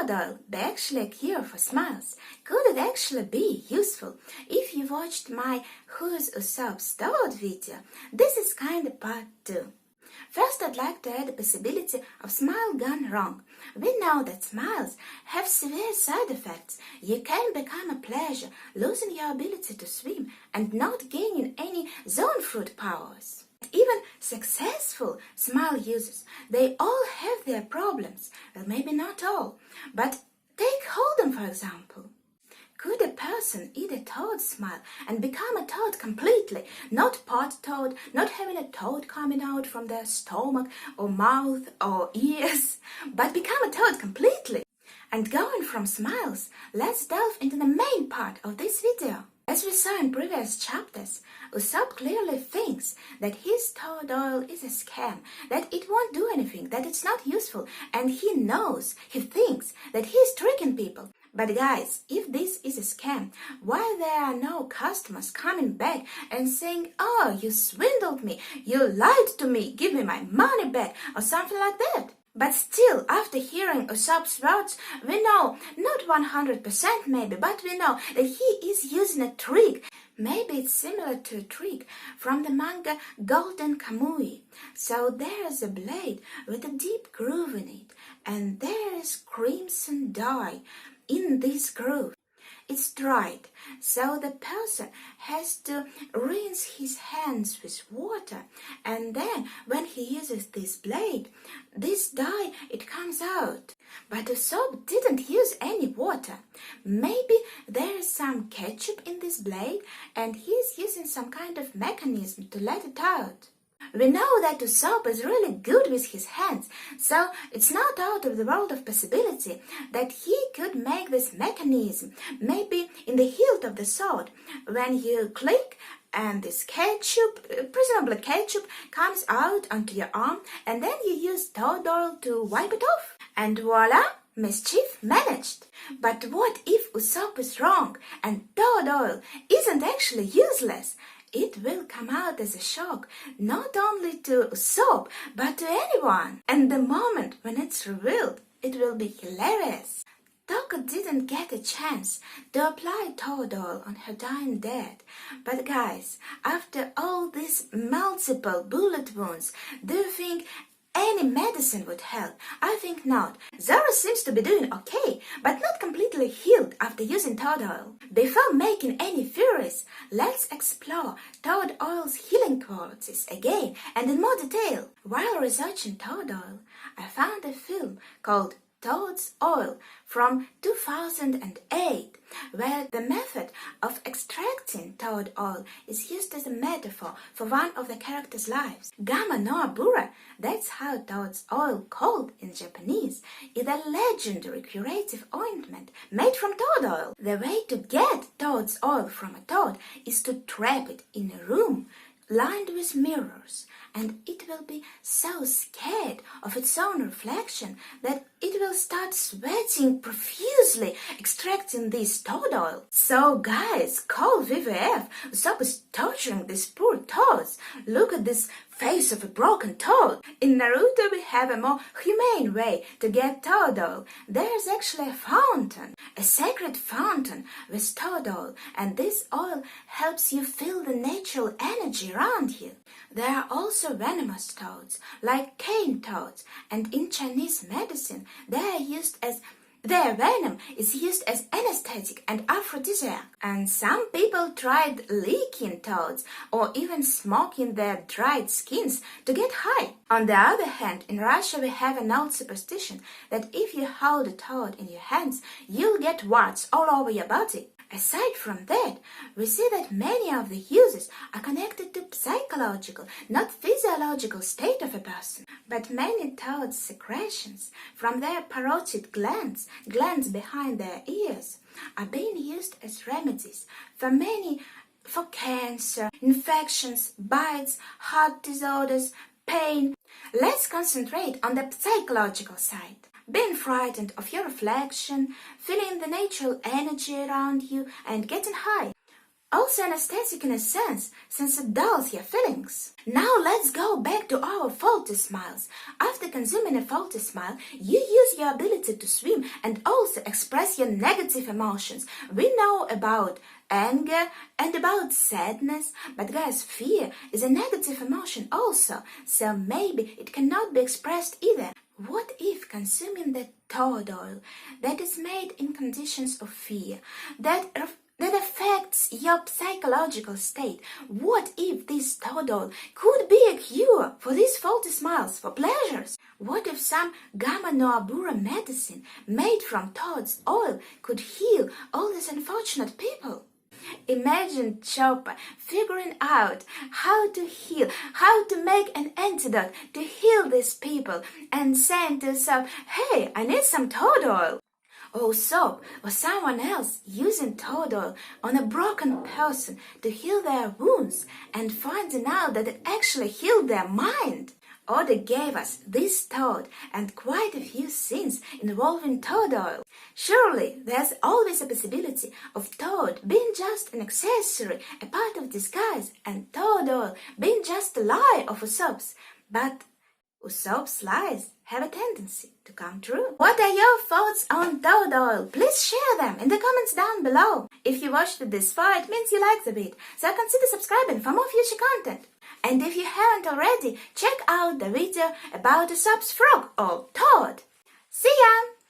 toad oil be actually a cure for smiles? Could it actually be useful? If you watched my Who's Usopp's Toad video, this is kind of part 2. First, I'd like to add the possibility of smile gone wrong. We know that smiles have severe side effects. You can become a pleasure, losing your ability to swim and not gaining any zone fruit powers. Even successful smile users, they all have their problems. Well, maybe not all, but take Holden for example. Could a person eat a toad smile and become a toad completely? Not pot toad, not having a toad coming out from their stomach or mouth or ears, but become a toad completely. And going from smiles, let's delve into the main part of this video. As we saw in previous chapters, Usopp clearly thinks that his toad oil is a scam, that it won't do anything, that it's not useful, and he thinks that he's tricking people. But guys, if this is a scam, why there are no customers coming back and saying, "Oh, you swindled me, you lied to me, give me my money back," or something like that? But still, after hearing Usopp's words, we know, not 100% maybe, but we know that he is using a trick. Maybe it's similar to a trick from the manga Golden Kamuy. So there is a blade with a deep groove in it, and there is crimson dye in this groove. It's dried, so the person has to rinse his hands with water, and then when he uses this blade, this dye, it comes out. But Usopp didn't use any water. Maybe there is some ketchup in this blade, and he's using some kind of mechanism to let it out. We know that Usopp is really good with his hands, so it's not out of the world of possibility that he could make this mechanism, maybe in the hilt of the sword, when you click and this ketchup, presumably ketchup, comes out onto your arm, and then you use toad oil to wipe it off. And voila! Mischief managed. But what if Usopp is wrong and toad oil isn't actually useless? It will come out as a shock, not only to Usopp, but to anyone. And the moment when it's revealed, it will be hilarious. Toko didn't get a chance to apply toad oil on her dying dad. But guys, after all these multiple bullet wounds, do you think any medicine would help? I think not. Zoro seems to be doing okay, but not completely healed after using toad oil. Before making any theories, let's explore toad oil's healing qualities again and in more detail. While researching toad oil, I found a film called Toad's Oil from 2008, where the method of extracting toad oil is used as a metaphor for one of the characters' lives. Gama no Abura, that's how toad's oil, called in Japanese, is a legendary curative ointment made from toad oil. The way to get toad's oil from a toad is to trap it in a room lined with mirrors, and it will be so scared of its own reflection that it will start sweating profusely, extracting this toad oil. So guys, call WWF. Usopp is torturing these poor toads. Look at this face of a broken toad. In Naruto we have a more humane way to get toad oil. There's actually a fountain, a sacred fountain with toad oil, and this oil helps you feel the natural energy around you. There are also venomous toads, like cane toads, and in Chinese medicine their venom is used as anesthetic and aphrodisiac. And some people tried licking toads or even smoking their dried skins to get high. On the other hand, in Russia we have an old superstition that if you hold a toad in your hands, you'll get warts all over your body. Aside from that, we see that many of the uses are connected to psychological, not physiological state of a person. But many toads' secretions from their parotid glands behind their ears, are being used as remedies for cancer, infections, bites, heart disorders, pain. Let's concentrate on the psychological side. Being frightened of your reflection, feeling the natural energy around you, and getting high. Also anesthetic in a sense, since it dulls your feelings. Now let's go back to our faulty smiles. After consuming a faulty smile, you use your ability to swim and also express your negative emotions. We know about anger and about sadness, but guys, fear is a negative emotion also, so maybe it cannot be expressed either. What if consuming the toad oil that is made in conditions of fear, that affects your psychological state? What if this toad oil could be a cure for these faulty smiles, for pleasures? What if some Gamma Noabura medicine made from toad's oil could heal all these unfortunate people? Imagine Chopper figuring out how to heal, how to make an antidote to heal these people, and saying to Soap, "Hey, I need some toad oil." Or Soap or someone else using toad oil on a broken person to heal their wounds and finding out that it actually healed their mind. Oda gave us this toad and quite a few scenes involving toad oil. Surely there's always a possibility of toad being just an accessory, a part of disguise, and toad oil being just a lie of Usopp's. But Usopp's lies have a tendency to come true. What are your thoughts on toad oil? Please share them in the comments down below. If you watched it this far, it means you liked the video, so consider subscribing for more future content. And if you haven't already, check out the video about Usopp's frog or Toad. See ya!